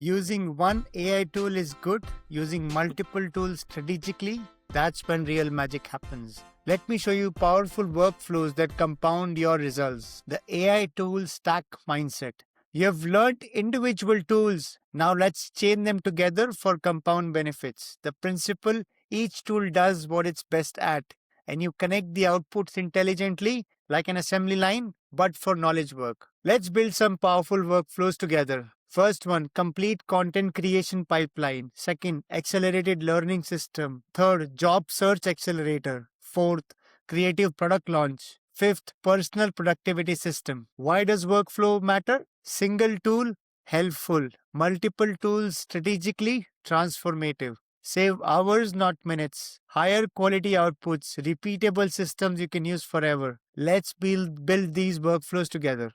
Using one AI tool is good, using multiple tools strategically, that's when real magic happens. Let me show you powerful workflows that compound your results. The AI tool stack mindset. You have learned individual tools. Now let's chain them together for compound benefits. The principle each tool does what it's best at, and you connect the outputs intelligently like an assembly line, but for knowledge work. Let's build some powerful workflows together. First one, complete content creation pipeline. Second, accelerated learning system. Third, job search accelerator. Fourth, creative product launch. Fifth, personal productivity system. Why does workflow matter? Single tool, helpful. Multiple tools, strategically transformative. Save hours, not minutes. Higher quality outputs, repeatable systems you can use forever. Let's build these workflows together.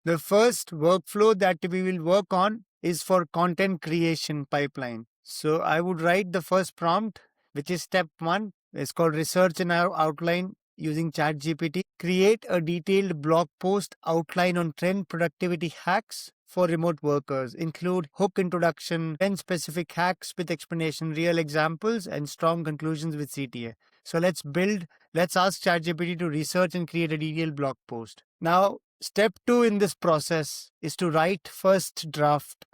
The first workflow that we will work on is for content creation pipeline. So I would write the first prompt, which is step one. It's called research and outline using ChatGPT. Create a detailed blog post outline on trend productivity hacks for remote workers. Include hook introduction, 10 specific hacks with explanation, real examples, and strong conclusions with CTA. So let's ask ChatGPT to research and create a detailed blog post. Now, step two in this process is to write first draft.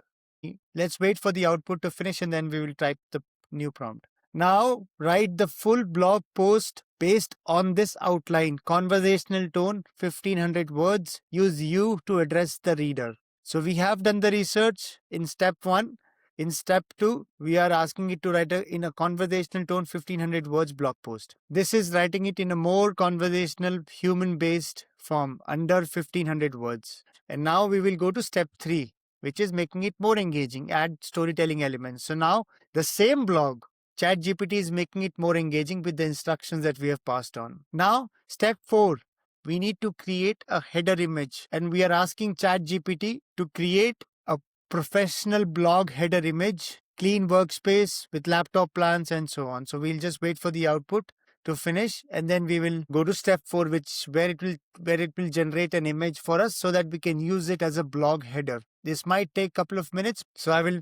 Let's wait for the output to finish and then we will type the new prompt. Now write the full blog post based on this outline. Conversational tone, 1500 words. Use you to address the reader. So we have done the research in step one. In step two, we are asking it to write in a conversational tone 1500 words blog post. This is writing it in a more conversational, human-based form, under 1500 words. And now we will go to step three, which is making it more engaging, add storytelling elements. So now the same blog, ChatGPT is making it more engaging with the instructions that we have passed on. Now, step four, we need to create a header image, and we are asking ChatGPT to create a professional blog header image, clean workspace with laptop plans and so on. So we'll just wait for the output to finish and then we will go to step four, where it will generate an image for us so that we can use it as a blog header. This might take a couple of minutes, so I will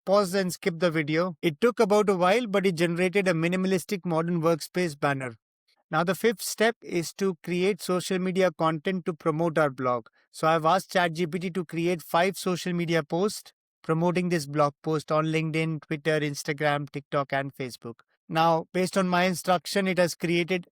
pause and skip the video. It took about a while, but it generated a minimalistic modern workspace banner. Now the fifth step is to create social media content to promote our blog. So I've asked ChatGPT to create 5 social media posts promoting this blog post on LinkedIn, Twitter, Instagram, TikTok, and Facebook. Now, based on my instruction, it has created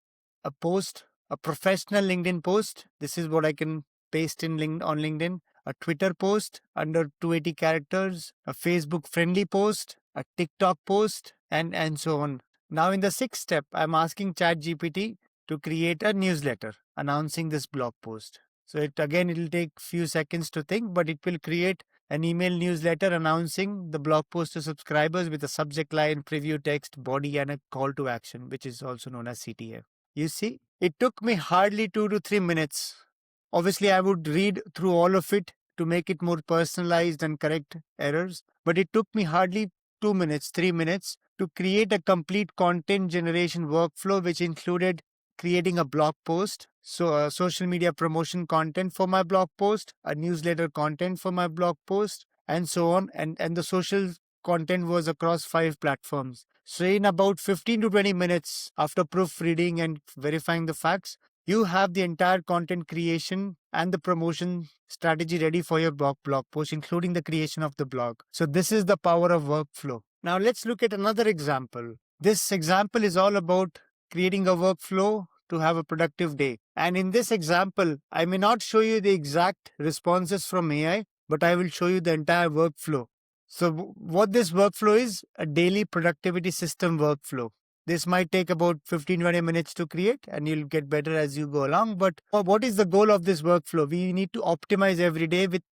a post, a professional LinkedIn post. This is what I can paste on LinkedIn. A Twitter post under 280 characters, a Facebook friendly post, a TikTok post, and so on. Now in the sixth step, I'm asking ChatGPT to create a newsletter announcing this blog post. So it will take few seconds to think, but it will create an email newsletter announcing the blog post to subscribers with a subject line, preview text, body, and a call to action, which is also known as CTA. You see, it took me hardly 2 to 3 minutes. Obviously, I would read through all of it to make it more personalized and correct errors, but it took me hardly 2 minutes, 3 minutes to create a complete content generation workflow, which included creating a blog post, so a social media promotion content for my blog post, a newsletter content for my blog post, and so on. And the social content was across 5 platforms. So in about 15 to 20 minutes after proofreading and verifying the facts, you have the entire content creation and the promotion strategy ready for your blog post, including the creation of the blog. So this is the power of workflow. Now let's look at another example. This example is all about creating a workflow to have a productive day. And in this example, I may not show you the exact responses from AI, but I will show you the entire workflow. So what this workflow is, a daily productivity system workflow. This might take about 15-20 minutes to create and you'll get better as you go along. But what is the goal of this workflow? We need to optimize every day with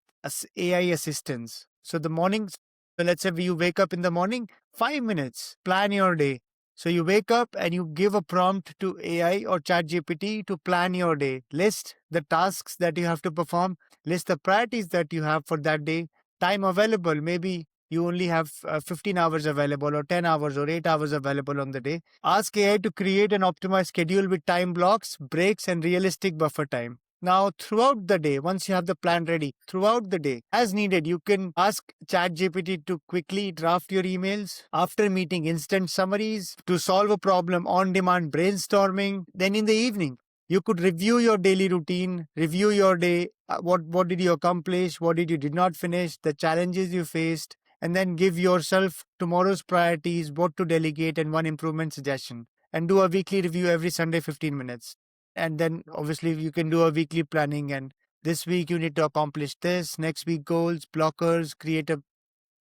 AI assistance. So the mornings, let's say you wake up in the morning, 5 minutes, plan your day. So you wake up and you give a prompt to AI or ChatGPT to plan your day. List the tasks that you have to perform, list the priorities that you have for that day, time available. Maybe you only have 15 hours available or 10 hours or 8 hours available on the day. Ask AI to create an optimized schedule with time blocks, breaks, and realistic buffer time. Now, throughout the day, once you have the plan ready, throughout the day, as needed, you can ask ChatGPT to quickly draft your emails, after meeting instant summaries, to solve a problem on demand brainstorming. Then in the evening, you could review your daily routine, review your day, what did you accomplish, what did not finish, the challenges you faced, and then give yourself tomorrow's priorities, what to delegate, and one improvement suggestion. And do a weekly review every Sunday, 15 minutes. And then obviously you can do a weekly planning, and this week you need to accomplish this, next week goals, blockers, create a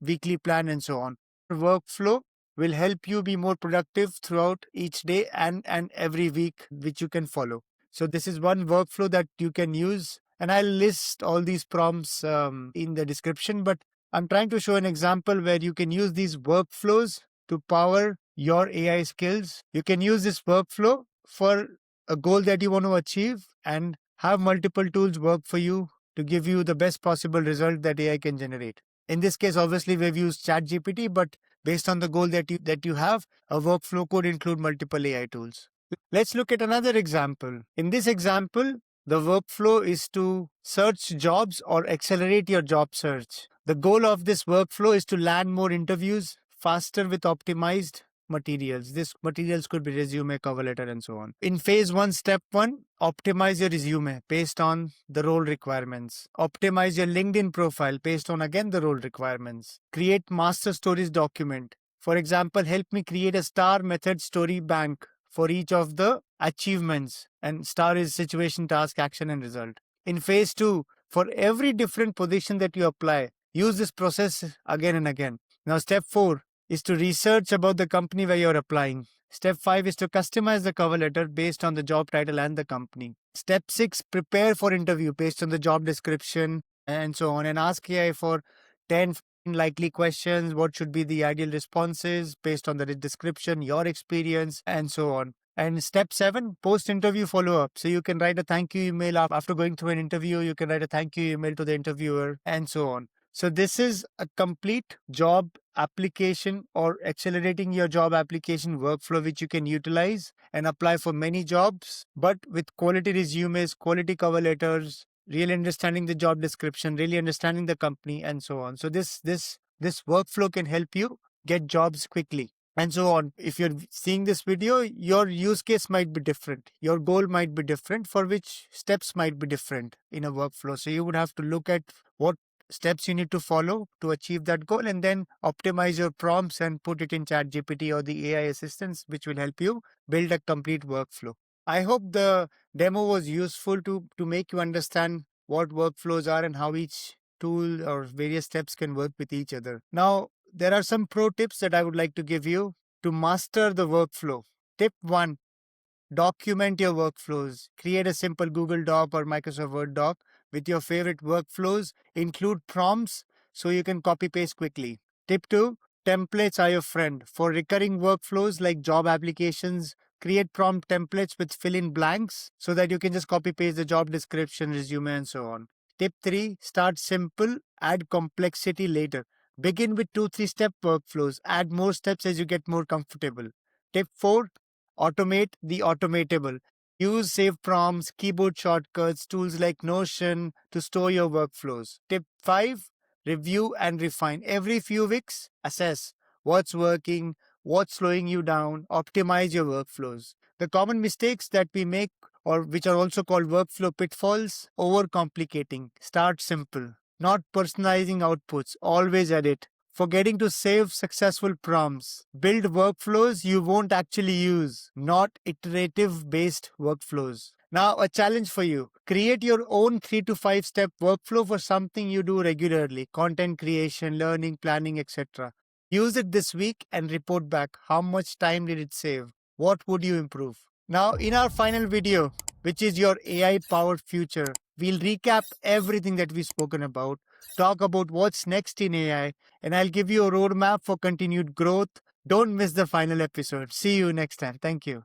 weekly plan, and so on. Workflow will help you be more productive throughout each day and every week, which you can follow. So this is one workflow that you can use, and I'll list all these prompts in the description, but I'm trying to show an example where you can use these workflows to power your AI skills. You can use this workflow for a goal that you want to achieve and have multiple tools work for you to give you the best possible result that AI can generate. In this case, obviously, we've used ChatGPT, but based on the goal that you have, a workflow could include multiple AI tools. Let's look at another example. In this example, the workflow is to search jobs or accelerate your job search. The goal of this workflow is to land more interviews faster with optimized materials. This materials could be resume, cover letter, and so on. In phase one, step one, optimize your resume based on the role requirements. Optimize your LinkedIn profile based on again the role requirements. Create master stories document. For example, help me create a star method story bank for each of the achievements, and star is situation, task, action, and result. In phase two, for every different position that you apply, use this process again and again. Now, step four is to research about the company where you're applying. Step 5 is to customize the cover letter based on the job title and the company. Step 6, prepare for interview based on the job description and so on, and ask AI for 10 likely questions. What should be the ideal responses based on the description, your experience, and so on. And step 7, post-interview follow-up. So you can write a thank you email after going through an interview. You can write a thank you email to the interviewer and so on. So this is a complete job application or accelerating your job application workflow, which you can utilize and apply for many jobs, but with quality resumes, quality cover letters, really understanding the job description, really understanding the company, and so on. So this workflow can help you get jobs quickly. And so on. If you're seeing this video, your use case might be different. Your goal might be different, for which steps might be different in a workflow. So you would have to look at what steps you need to follow to achieve that goal, and then optimize your prompts and put it in ChatGPT or the AI assistants, which will help you build a complete workflow. I hope the demo was useful to make you understand what workflows are and how each tool or various steps can work with each other. Now, there are some pro tips that I would like to give you to master the workflow. Tip 1, document your workflows. Create a simple Google Doc or Microsoft Word doc with your favorite workflows. Include prompts so you can copy paste quickly. Tip 2, templates are your friend. For recurring workflows like job applications, create prompt templates with fill in blanks so that you can just copy paste the job description, resume, and so on. Tip 3, start simple, add complexity later. Begin with 2-3 step workflows. Add more steps as you get more comfortable. Tip 4, automate the automatable. Use save prompts, keyboard shortcuts, tools like Notion to store your workflows. Tip 5, review and refine. Every few weeks, assess what's working, what's slowing you down, optimize your workflows. The common mistakes that we make, or which are also called workflow pitfalls: overcomplicating. Start simple. Not personalizing outputs, always edit. Forgetting to save successful prompts. Build workflows you won't actually use, not iterative based workflows. Now, a challenge for you. Create your own 3 to 5 step workflow for something you do regularly: content creation, learning, planning, etc. Use it this week and report back. How much time did it save? What would you improve? Now, in our final video, which is your AI powered future, we'll recap everything that we've spoken about, talk about what's next in AI, and I'll give you a roadmap for continued growth. Don't miss the final episode. See you next time. Thank you.